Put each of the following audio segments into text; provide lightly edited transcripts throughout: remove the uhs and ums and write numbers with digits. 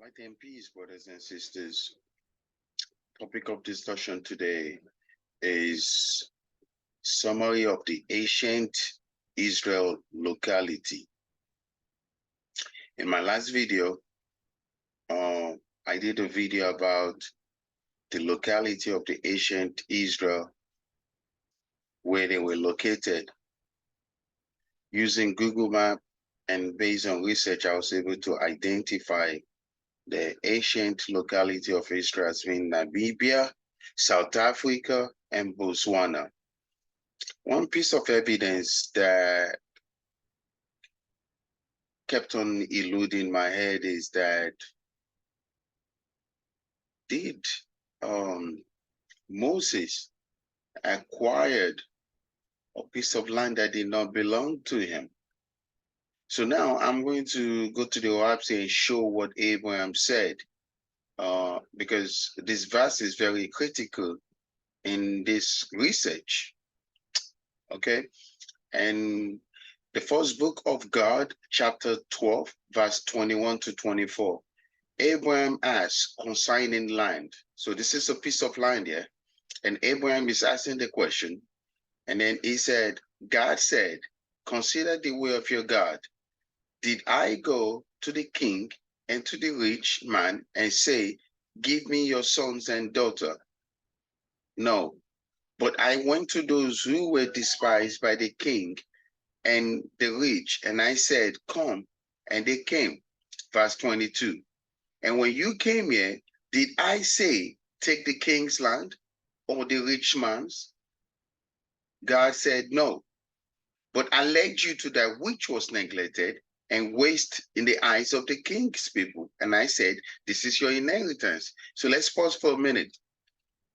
Light and peace, brothers and sisters. Topic of discussion today is summary of the ancient Israel locality. In my last video, I did a video about the locality of the ancient Israel, where they were located. Using Google Map and based on research, I was able to identify the ancient locality of Israel as being Namibia, South Africa, and Botswana. One piece of evidence that kept on eluding my head is that did Moses acquired a piece of land that did not belong to him? So now I'm going to go to the OahspeCollegeUniversity and show what Abraham said, because this verse is very critical in this research. Okay, and the first book of God, chapter 12, verse 21 to 24. Abraham asked concerning land. So this is a piece of land here. And Abraham is asking the question. And then he said, God said, consider the way of your God. Did I go to the king and to the rich man and say, give me your sons and daughter? No, but I went to those who were despised by the king and the rich, and I said, come, and they came. Verse 22. And when you came here, did I say, take the king's land or the rich man's? God said, no, but I led you to that which was neglected and waste in the eyes of the king's people. And I said, this is your inheritance. So let's pause for a minute.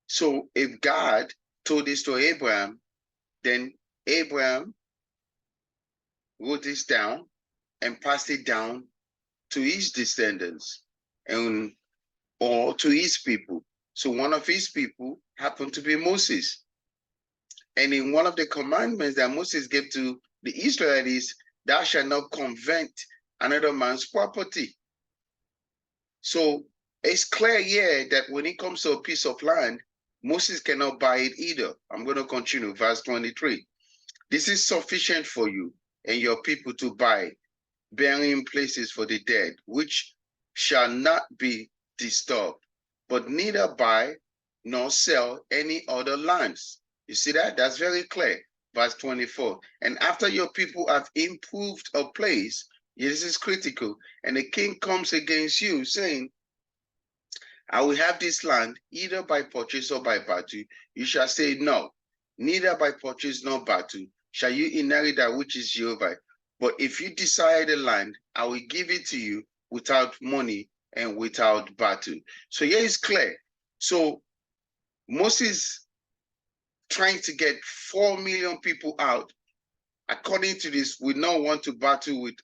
So if God told this to Abraham, then Abraham wrote this down and passed it down to his descendants and or to his people. So one of his people happened to be Moses. And in one of the commandments that Moses gave to the Israelites, thou shalt not covet another man's property. So it's clear here that when it comes to a piece of land, Moses cannot buy it either. I'm going to continue, verse 23. This is sufficient for you and your people to buy, burying places for the dead, which shall not be disturbed, but neither buy nor sell any other lands. You see that? That's very clear. Verse 24. And after your people have improved a place, this is critical, and the king comes against you, saying, I will have this land either by purchase or by battle. You shall say, no, neither by purchase nor battle shall you inherit that which is Jehovah. But if you desire the land, I will give it to you without money and without battle. So here is clear. So Moses trying to get 4 million people out, according to this, would not want to battle with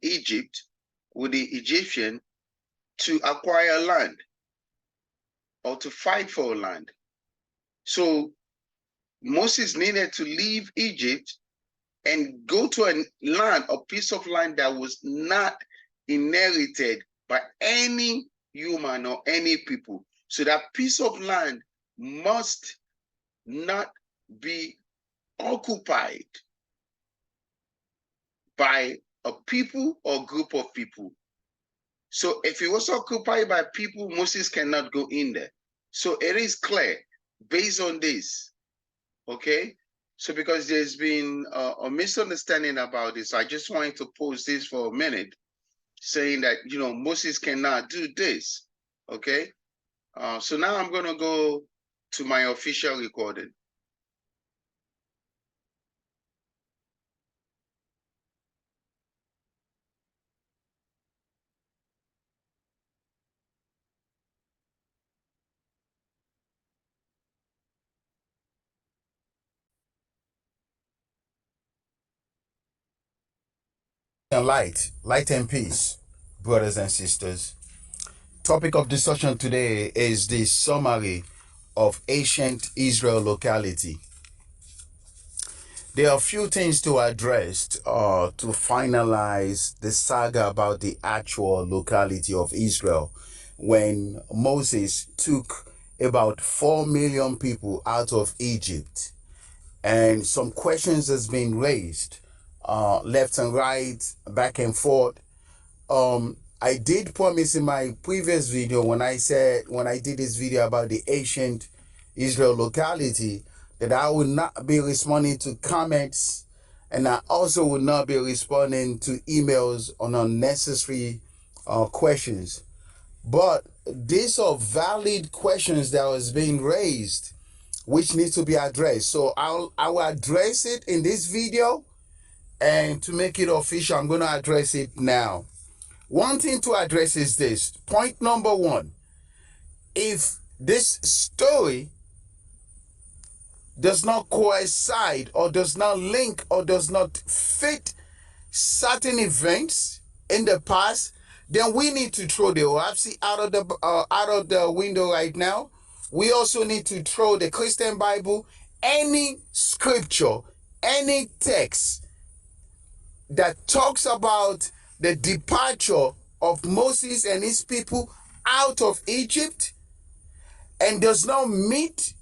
Egypt, with the Egyptian, to acquire land or to fight for land. So Moses needed to leave Egypt and go to a land, a piece of land that was not inherited by any human or any people. So that piece of land must not be occupied by a people or group of people. So if it was occupied by people, Moses cannot go in there. So it is clear based on this, okay? So because there's been a misunderstanding about this, I just wanted to pose this for a minute, saying that, you know, Moses cannot do this, okay? So now I'm gonna go to my official recording. Light and peace, brothers and sisters. Topic of discussion today is the summary of ancient Israel locality. there are a few things to address to finalize the saga about the actual locality of Israel when Moses took about 4 million people out of Egypt. And some questions has been raised left and right, back and forth. I did promise in my previous video when I did this video about the ancient Israel locality that I would not be responding to comments, and I also would not be responding to emails on unnecessary questions. But these are valid questions that was being raised, which needs to be addressed. So I will address it in this video, and to make it official, I'm going to address it now. One thing to address is this. Point number one, if this story does not coincide or does not link or does not fit certain events in the past, then we need to throw the OahspeCollegeUniversity out of the window right now. We also need to throw the Christian Bible, any scripture, any text that talks about the departure of Moses and his people out of Egypt and does not meet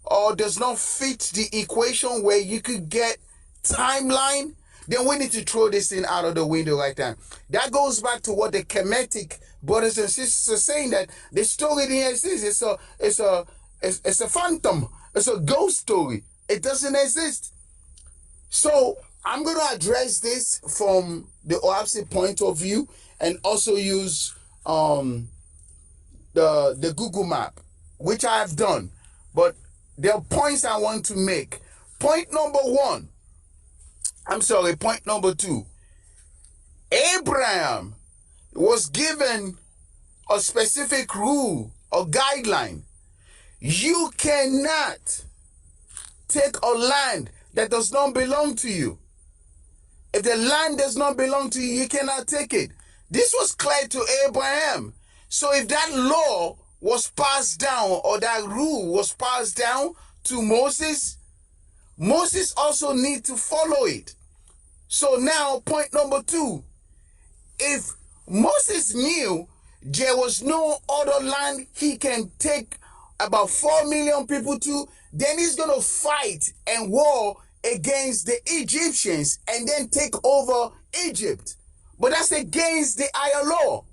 or does not fit the equation where you could get timeline, then we need to throw this thing out of the window right now. That goes back to what the Kemetic brothers and sisters are saying, that the story didn't exist. It's a phantom. It's a ghost story. It doesn't exist. So I'm going to address this from the OahspeCollegeUniversity point of view and also use the Google map, which I have done. But there are points I want to make. Point number two. Abraham was given a specific rule or guideline. You cannot take a land that does not belong to you. If the land does not belong to you, you cannot take it. This was clear to Abraham. So if that law was passed down or that rule was passed down to Moses, Moses also needs to follow it. So now point number two, if Moses knew there was no other land he can take about 4 million people to, then he's going to fight and war against the Egyptians and then take over Egypt. But that's against the higher law.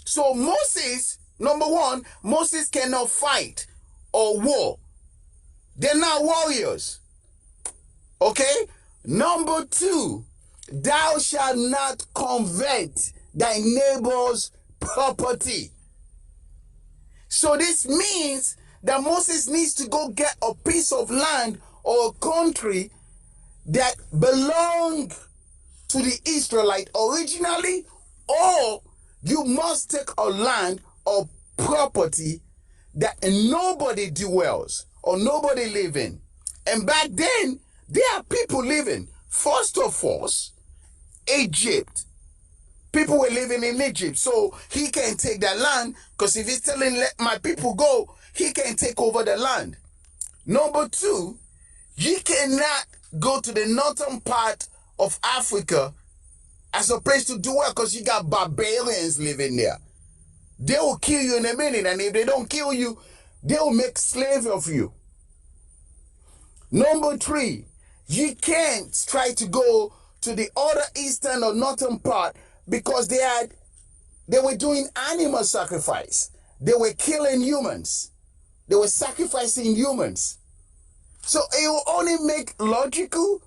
So Moses, number one, Moses cannot fight or war. They're not warriors. Okay? Number two, thou shalt not covet thy neighbor's property. So this means that Moses needs to go get a piece of land or a country that belonged to the Israelite originally, or you must take a land or property that nobody dwells or nobody live in. And back then, there are people living. First of all, Egypt. People were living in Egypt, so he can't take that land, because if he's telling let my people go, he can't take over the land. Number two, you cannot go to the northern part of Africa as a place to dwell, because you got barbarians living there. They will kill you in a minute, and if they don't kill you, they will make slave of you. Number three, you can't try to go to the other eastern or northern part, because they were doing animal sacrifice. They were killing humans. They were sacrificing humans. So it will only make logical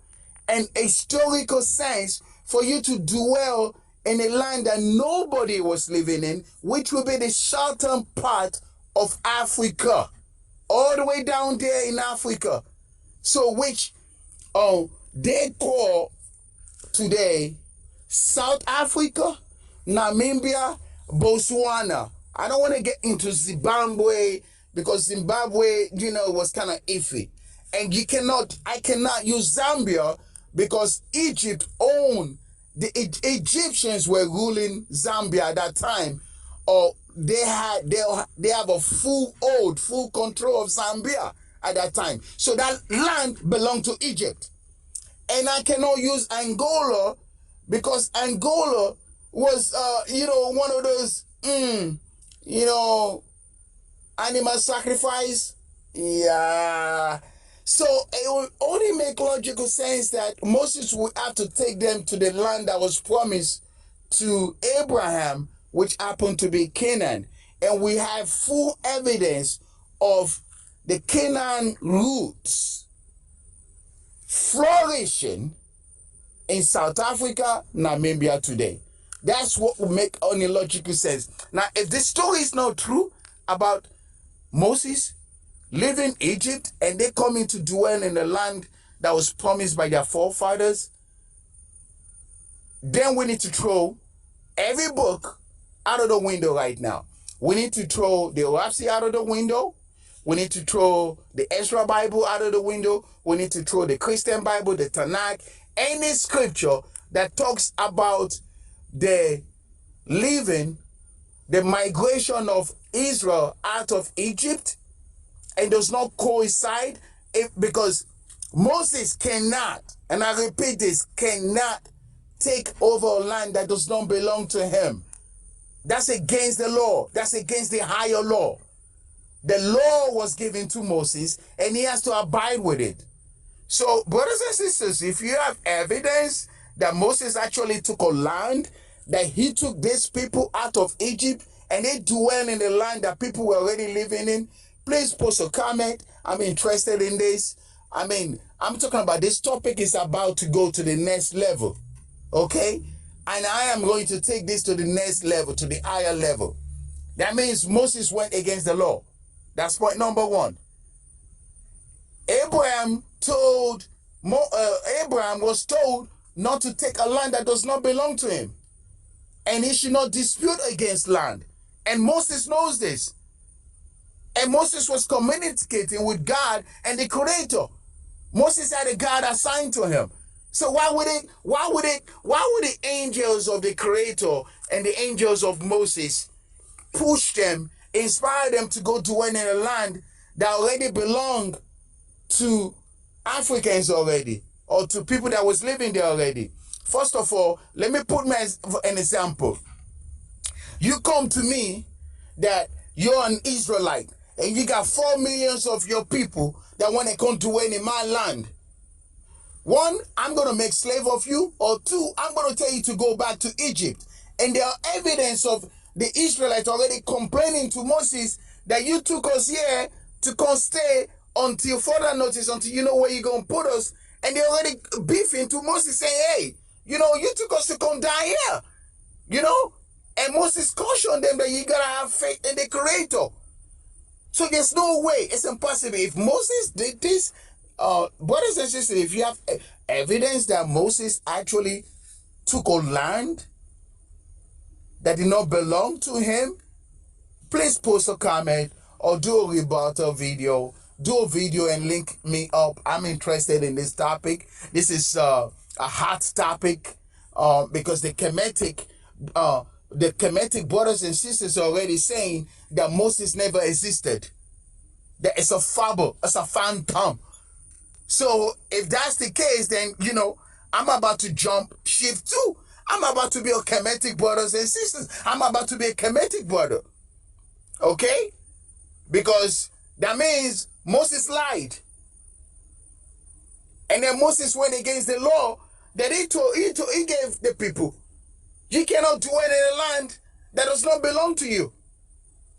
and historical sense for you to dwell in a land that nobody was living in, which will be the southern part of Africa, all the way down there in Africa. So which they call today South Africa, Namibia, Botswana. I don't want to get into Zimbabwe, because Zimbabwe, was kind of iffy. And I cannot use Zambia, because Egypt owned, the Egyptians were ruling Zambia at that time, or they have a full control of Zambia at that time. So that land belonged to Egypt. And I cannot use Angola because Angola was, one of those, animal sacrifice. Yeah. So it will only make logical sense that Moses would have to take them to the land that was promised to Abraham, which happened to be Canaan. And we have full evidence of the Canaan roots flourishing in South Africa, Namibia today. That's what will make only logical sense. Now, if this story is not true about Moses leaving Egypt and they coming to dwell in the land that was promised by their forefathers, then we need to throw every book out of the window right now. We need to throw the OahspeCollegeUniversity out of the window. We need to throw the Ezra Bible out of the window. We need to throw the Christian Bible, the Tanakh, any scripture that talks about the leaving, the migration of Israel out of Egypt, and does not coincide because Moses cannot, and I repeat this, cannot take over a land that does not belong to him. That's against the law. That's against the higher law. The law was given to Moses and he has to abide with it. So, brothers and sisters, if you have evidence that Moses actually took a land, that he took these people out of Egypt and they dwell in the land that people were already living in, please post a comment. I'm interested in this. I'm talking about this topic is about to go to the next level. Okay? And I am going to take this to the next level, to the higher level. That means Moses went against the law. That's point number one. Abraham was told not to take a land that does not belong to him. And he should not dispute against land. And Moses knows this. And Moses was communicating with God and the Creator. Moses had a God assigned to him. So why would the angels of the Creator and the angels of Moses push them, inspire them to go dwell in a land that already belonged to Africans already, or to people that was living there already? First of all, let me put an example. You come to me that you're an Israelite and you got 4 million of your people that want to come dwell in my land. One, I'm going to make slave of you, or two, I'm going to tell you to go back to Egypt. And there are evidence of the Israelites already complaining to Moses that you took us here to come stay until further notice, until you know where you're going to put us. And they're already beefing to Moses saying, hey, you took us to come down here, And Moses cautioned them that you got to have faith in the Creator. So there's no way, it's impossible. If Moses did this, brothers and sisters, if you have evidence that Moses actually took a land that did not belong to him, please post a comment or do a rebuttal video. Do a video and link me up. I'm interested in this topic. This is a hot topic because the Kemetic brothers and sisters are already saying that Moses never existed. That it's a fable, it's a phantom. So if that's the case, then, I'm about to jump ship too. I'm about to be a Kemetic brothers and sisters. I'm about to be a Kemetic brother. Okay? Because that means Moses lied. And then Moses went against the law that he gave the people. You cannot dwell in a land that does not belong to you.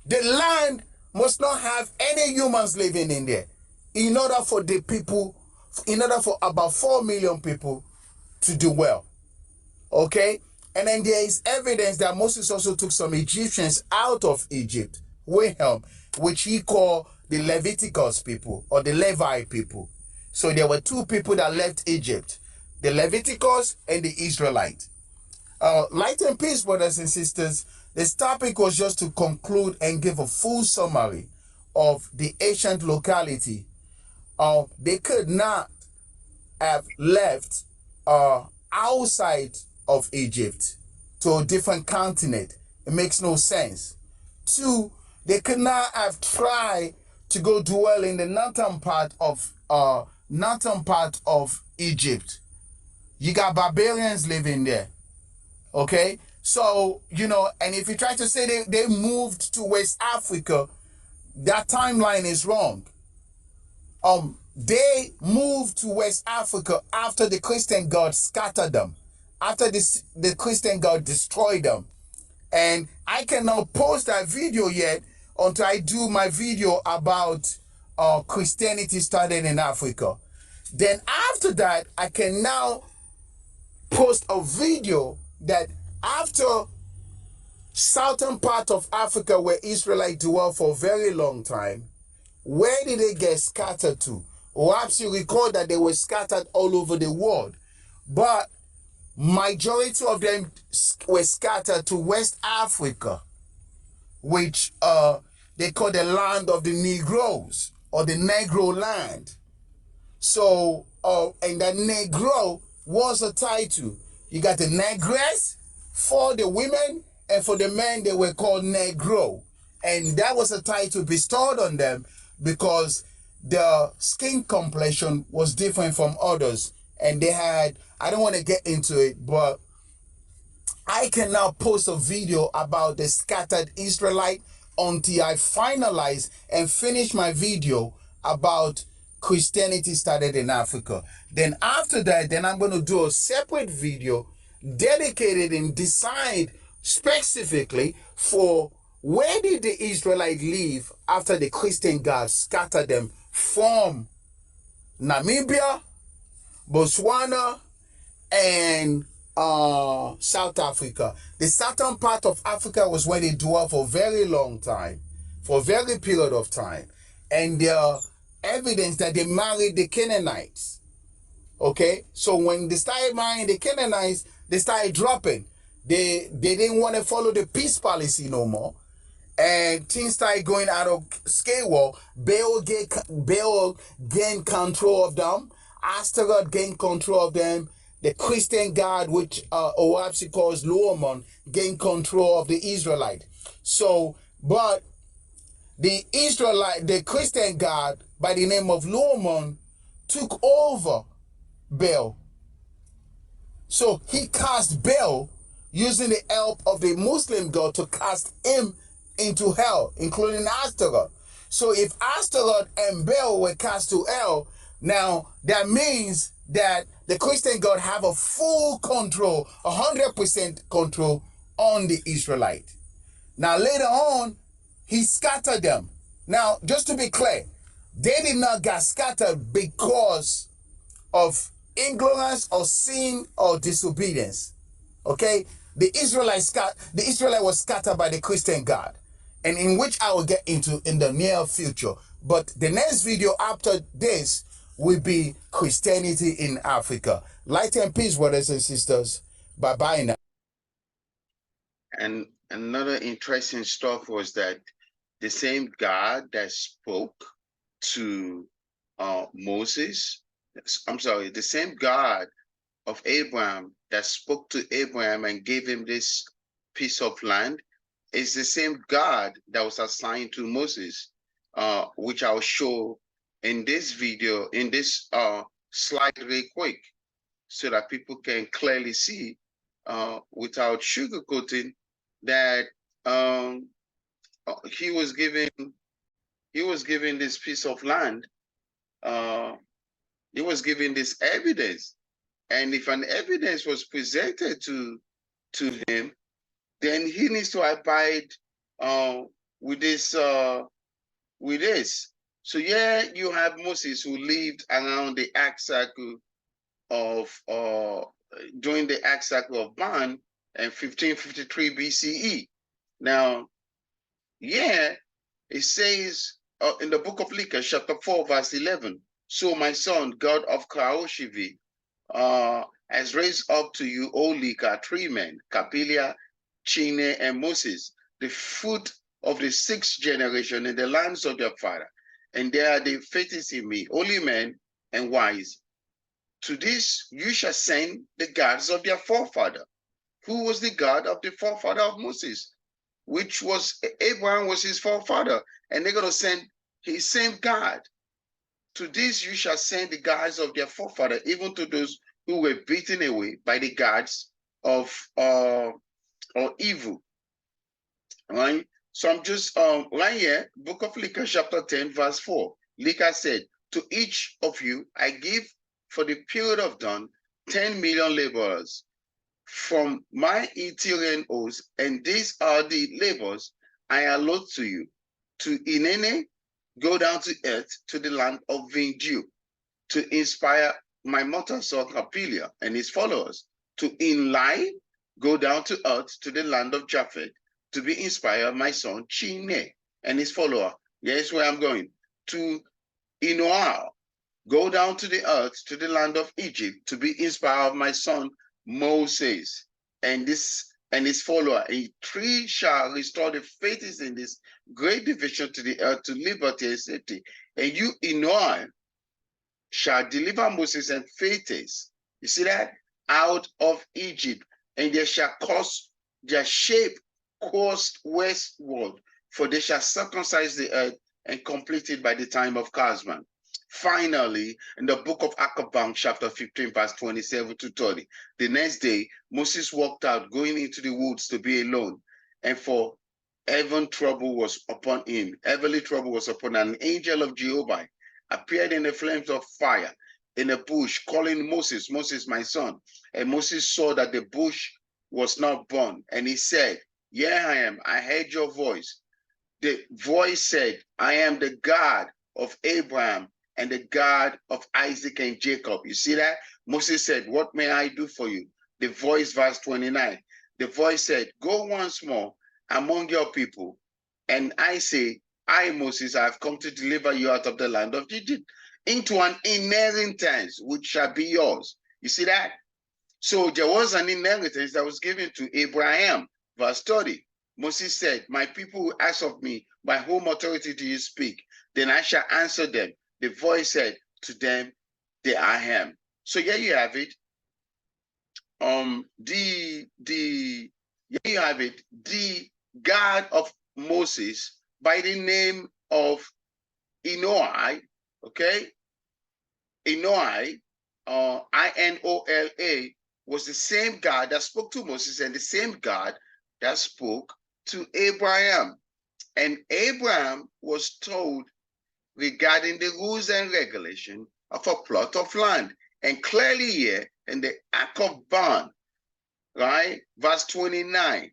The land must not have any humans living in there. In order for about 4 million people to do well. Okay? And then there is evidence that Moses also took some Egyptians out of Egypt with him, which he called the Leviticus people or the Levi people. So there were two people that left Egypt, the Leviticus and the Israelite. Light and peace, brothers and sisters. This topic was just to conclude and give a full summary of the ancient locality. They could not have left outside of Egypt to a different continent. It makes no sense. Two, they could not have tried to go dwell in the northern part of Egypt, You got barbarians living there. Okay? So, and if you try to say they moved to West Africa, that timeline is wrong. They moved to West Africa after the Christian God scattered them, after the Christian God destroyed them. And I cannot post that video yet until I do my video about Christianity started in Africa. Then after that, I can now post a video that after southern part of Africa where Israelites dwell for a very long time, where did they get scattered to? Perhaps you recall that they were scattered all over the world, but majority of them were scattered to West Africa, which they call the land of the Negroes, or the Negro land. So, and that Negro was a title. You got the Negress for the women, and for the men they were called Negro. And that was a title bestowed on them because the skin complexion was different from others. And they had, I don't want to get into it, but I can now post a video about the scattered Israelite until I finalize and finish my video about Christianity started in Africa. Then after that, then I'm going to do a separate video dedicated and designed specifically for where did the Israelites live after the Christian God scattered them from Namibia, Botswana, and South Africa. The southern part of Africa was where they dwelled for a very long time, for a very period of time. And there evidence that they married the Canaanites. Okay, so when they started marrying the Canaanites, they started dropping. They didn't want to follow the peace policy no more, and things started going out of scale. Baal gained control of them. Astaroth gained control of them. The Christian God, which OahspeCollegeUniversity calls Luomon, gained control of the Israelite. So, but the Christian God by the name of Luomon took over Baal. So he cast Baal using the help of the Muslim God to cast him into hell, including Astaroth. So if Astaroth and Baal were cast to hell, now that means that the Christian God have a full control, 100% control on the Israelite. Now later on, he scattered them. Now, just to be clear, they did not get scattered because of ignorance or sin or disobedience. Okay? The Israelite was scattered by the Christian God, and in which I will get into in the near future. But the next video after this will be Christianity in Africa. Light and peace, brothers and sisters. Bye-bye now. And another interesting stuff was that the same God that spoke to Moses, the same God of Abraham that spoke to Abraham and gave him this piece of land is the same God that was assigned to Moses, which I'll show in this video, in this slide real quick, so that people can clearly see without sugarcoating that he was given this piece of land. He was given this evidence, and if an evidence was presented to him, then he needs to abide with this. So yeah, you have Moses who lived around the ark cycle of during the ark cycle of Ban in 1553 BCE. Now, yeah, it says in the book of Leviticus, chapter 4, verse 11, so my son, God of Kaoshivi, has raised up to you, O Lika, 3 men, Kapilia, Chine, and Moses, the fruit of the 6th generation in the lands of their father. And they are the faithful in me, holy men and wise. To this you shall send the gods of their forefather. Who was the God of the forefather of Moses? Which was Abraham was his forefather. And they're going to send his same God. To this you shall send the gods of their forefather, even to those who were beaten away by the guards of or evil. Right? So I'm just right here, book of Luke, chapter 10, verse 4. Luke said, to each of you I give for the period of dawn 10 million laborers from my Ethereum oaths, and these are the labors I allot to you. To Inene, go down to earth, to the land of Vindew, to inspire my mortal son Capelia and his followers. To Inlai, go down to earth, to the land of Japheth, to be inspired my son Chine and his follower. Here's where I'm going. To Inoar, go down to the earth, to the land of Egypt, to be inspired my son Moses and his follower. A tree shall restore the faith in this great division to the earth, to liberty and safety. And you, Inoar, shall deliver Moses and Phaetes, you see that, out of Egypt, and they shall cause their shape course westward, for they shall circumcise the earth and complete it by the time of Casman. Finally, in the book of Akabam, chapter 15, verse 27 to 30, the next day, Moses walked out, going into the woods to be alone, and for heavenly trouble was upon him. Heavenly trouble was upon an angel of Jehovah appeared in the flames of fire in a bush, calling Moses, Moses, my son. And Moses saw that the bush was not burned. And he said, here I am, I heard your voice. The voice said, I am the God of Abraham and the God of Isaac and Jacob. You see that? Moses said, what may I do for you? The voice, verse 29. The voice said, go once more among your people. And I say, I, Moses, I have come to deliver you out of the land of Egypt into an inheritance which shall be yours. You see that? So there was an inheritance that was given to Abraham. Verse 30. Moses said, my people will ask of me, by whom authority do you speak? Then I shall answer them. The voice said to them, the I am. So here you have it. Here you have it. The God of Moses, by the name of Inoi, okay? Inoi, Inola, was the same God that spoke to Moses and the same God that spoke to Abraham. And Abraham was told regarding the rules and regulation of a plot of land. And clearly here in the Act of Bond, right, verse 29,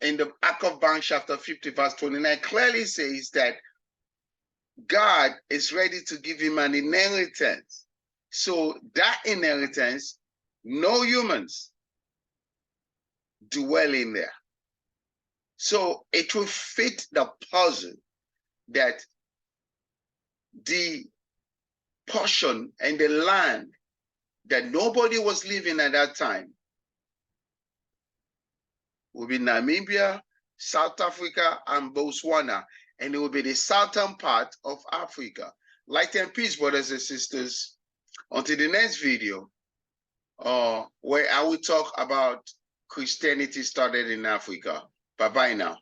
in the Act of Bond, chapter 50, verse 29, clearly says that God is ready to give him an inheritance. So that inheritance, no humans dwell in there. So it will fit the puzzle that the portion and the land that nobody was living at that time will be Namibia, South Africa, and Botswana, and it will be the southern part of Africa. Light and peace, brothers and sisters. Until the next video, where I will talk about Christianity started in Africa. Bye-bye now.